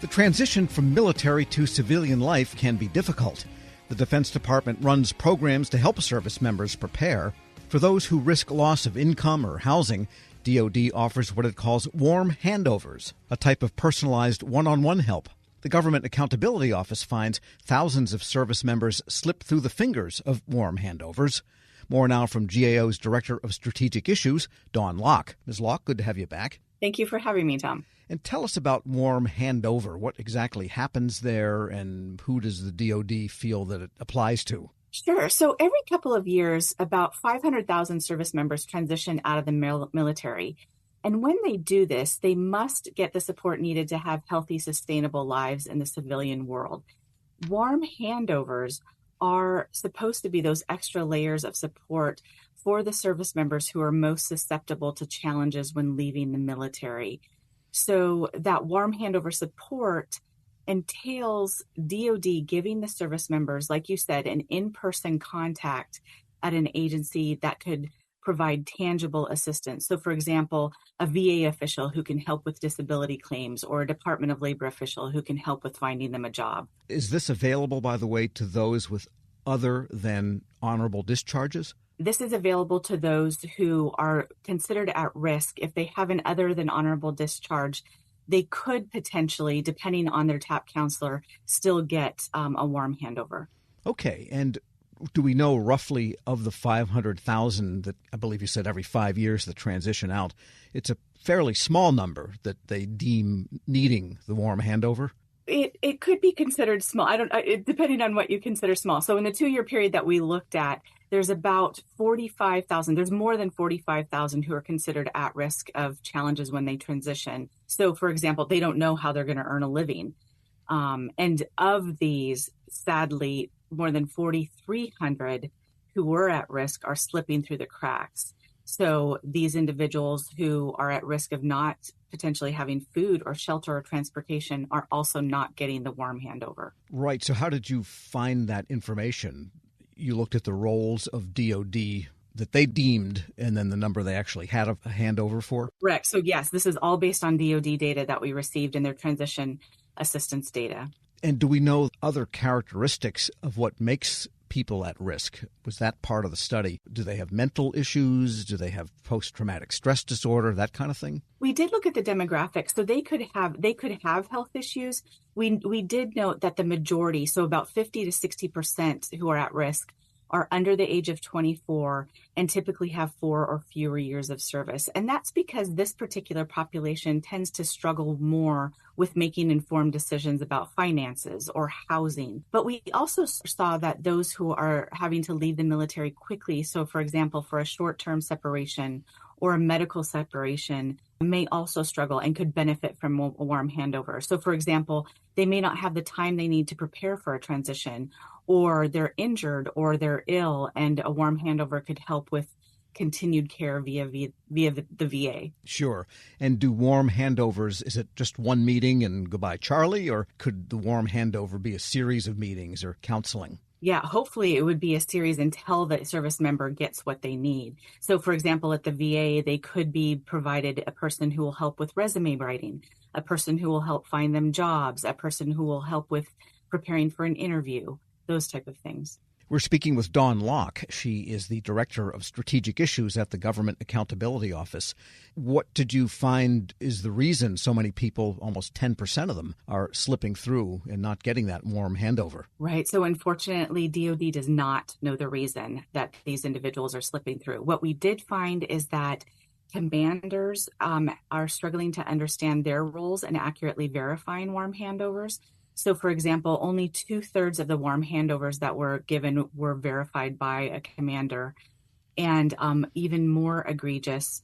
The transition from military to civilian life can be difficult. The Defense Department runs programs to help service members prepare. For those who risk loss of income or housing, DoD offers what it calls warm handovers, a type of personalized one-on-one help. The Government Accountability Office finds thousands of service members slip through the fingers of warm handovers. More now from GAO's Director of Strategic Issues, Dawn Locke. Ms. Locke, good to have you back. Thank you for having me, Tom. And tell us about warm handover. What exactly happens there, and who does the DoD feel that it applies to? Sure. So every couple of years, about 500,000 service members transition out of the military. And when they do this, they must get the support needed to have healthy, sustainable lives in the civilian world. Warm handovers are supposed to be those extra layers of support for the service members who are most susceptible to challenges when leaving the military. So that warm handover support entails DoD giving the service members, like you said, an in-person contact at an agency that could provide tangible assistance. So, for example, a VA official who can help with disability claims, or a Department of Labor official who can help with finding them a job. Is this available, by the way, to those with other than honorable discharges? This is available to those who are considered at risk. If they have an other than honorable discharge, they could potentially, depending on their TAP counselor, still get a warm handover. Okay. And do we know roughly of the 500,000 that I believe you said every 5 years that transition out, it's a fairly small number that they deem needing the warm handover? It could be considered small. Depending on what you consider small. So in the 2-year period that we looked at, there's about 45,000. There's more than 45,000 who are considered at risk of challenges when they transition. So, for example, they don't know how they're going to earn a living. And of these, sadly, more than 4,300 who were at risk are slipping through the cracks. So these individuals who are at risk of not potentially having food or shelter or transportation are also not getting the warm handover. Right. So how did you find that information? You looked at the roles of DoD that they deemed and then the number they actually had a handover for? Correct. So yes, this is all based on DoD data that we received in their transition assistance data. And do we know other characteristics of what makes people at risk? Was that part of the study? Do they have mental issues? Do they have post-traumatic stress disorder, that kind of thing? We did look at the demographics. So they could have health issues. We did note that the majority, so about 50 to 60% who are at risk, are under the age of 24 and typically have 4 or fewer years of service. And that's because this particular population tends to struggle more with making informed decisions about finances or housing. But we also saw that those who are having to leave the military quickly, so for example, for a short-term separation or a medical separation, may also struggle and could benefit from a warm handover. So for example, they may not have the time they need to prepare for a transition, or they're injured or they're ill, and a warm handover could help with continued care via the VA. Sure. And do warm handovers, is it just one meeting and goodbye, Charlie, or could the warm handover be a series of meetings or counseling? Yeah, hopefully it would be a series until the service member gets what they need. So, for example, at the VA, they could be provided a person who will help with resume writing, a person who will help find them jobs, a person who will help with preparing for an interview, those type of things. We're speaking with Dawn Locke. She is the Director of Strategic Issues at the Government Accountability Office. What did you find is the reason so many people, almost 10% of them, are slipping through and not getting that warm handover? Right. So unfortunately, DoD does not know the reason that these individuals are slipping through. What we did find is that commanders are struggling to understand their roles and accurately verifying warm handovers. So, for example, only 2/3 of the warm handovers that were given were verified by a commander. And even more egregious,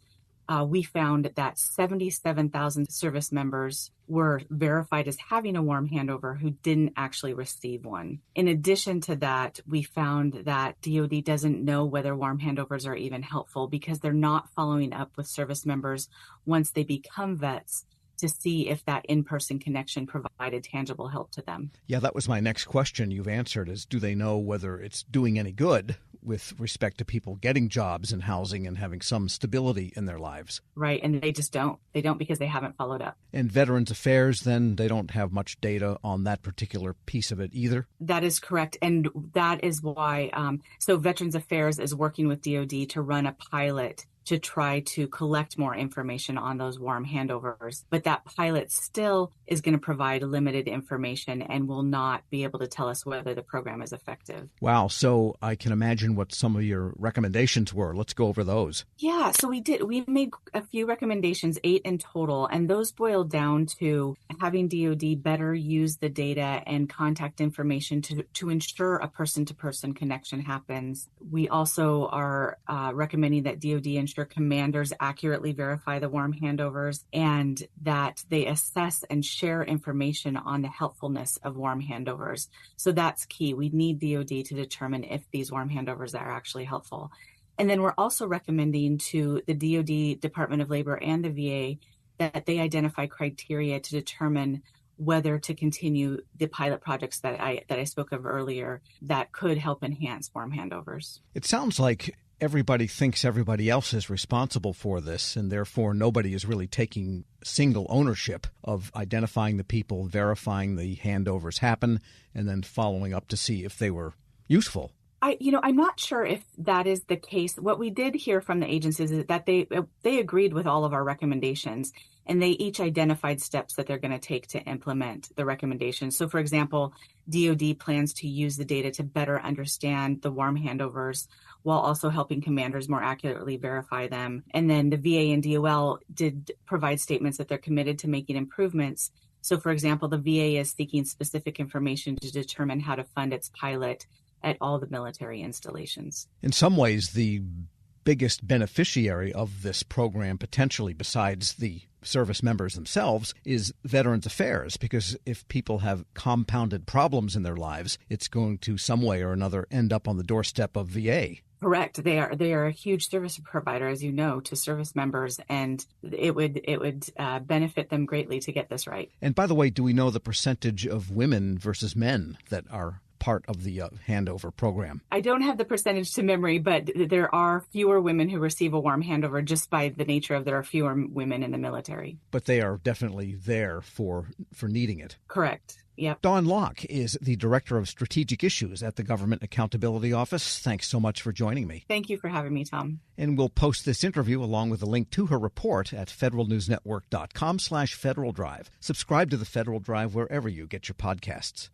we found that 77,000 service members were verified as having a warm handover who didn't actually receive one. In addition to that, we found that DoD doesn't know whether warm handovers are even helpful because they're not following up with service members once they become vets to see if that in-person connection provided tangible help to them. Yeah, that was my next question you've answered is, do they know whether it's doing any good with respect to people getting jobs and housing and having some stability in their lives. Right. And they just don't. They don't because they haven't followed up. And Veterans Affairs, then, they don't have much data on that particular piece of it either? That is correct. And that is why, so Veterans Affairs is working with DOD to run a pilot to try to collect more information on those warm handovers. But that pilot still is going to provide limited information and will not be able to tell us whether the program is effective. Wow. So I can imagine what some of your recommendations were. Let's go over those. Yeah, so we made a few recommendations, 8 in total, and those boiled down to having DOD better use the data and contact information to ensure a person-to-person connection happens. We also are recommending that DOD ensure commanders accurately verify the warm handovers and that they assess and share information on the helpfulness of warm handovers. So that's key. We need DOD to determine if these warm handovers are actually helpful. And then we're also recommending to the DOD, Department of Labor, and the VA that they identify criteria to determine whether to continue the pilot projects that I spoke of earlier that could help enhance warm handovers. It sounds like everybody thinks everybody else is responsible for this, and therefore nobody is really taking single ownership of identifying the people, verifying the handovers happen, and then following up to see if they were useful. I'm not sure if that is the case. What we did hear from the agencies is that they agreed with all of our recommendations, and they each identified steps that they're going to take to implement the recommendations. So, for example, DOD plans to use the data to better understand the warm handovers while also helping commanders more accurately verify them. And then the VA and DOL did provide statements that they're committed to making improvements. So, for example, the VA is seeking specific information to determine how to fund its pilot at all the military installations. In some ways, the biggest beneficiary of this program, potentially besides the service members themselves, is Veterans Affairs, because if people have compounded problems in their lives, it's going to some way or another end up on the doorstep of VA. Correct. They are a huge service provider, as you know, to service members, and it would benefit them greatly to get this right. And by the way, do we know the percentage of women versus men that are part of the handover program? I don't have the percentage to memory, but there are fewer women who receive a warm handover just by the nature of there are fewer women in the military. But they are definitely there for needing it. Correct. Yep. Dawn Locke is the Director of Strategic Issues at the Government Accountability Office. Thanks so much for joining me. Thank you for having me, Tom. And we'll post this interview along with a link to her report at federalnewsnetwork.com/Federal Drive. Subscribe to the Federal Drive wherever you get your podcasts.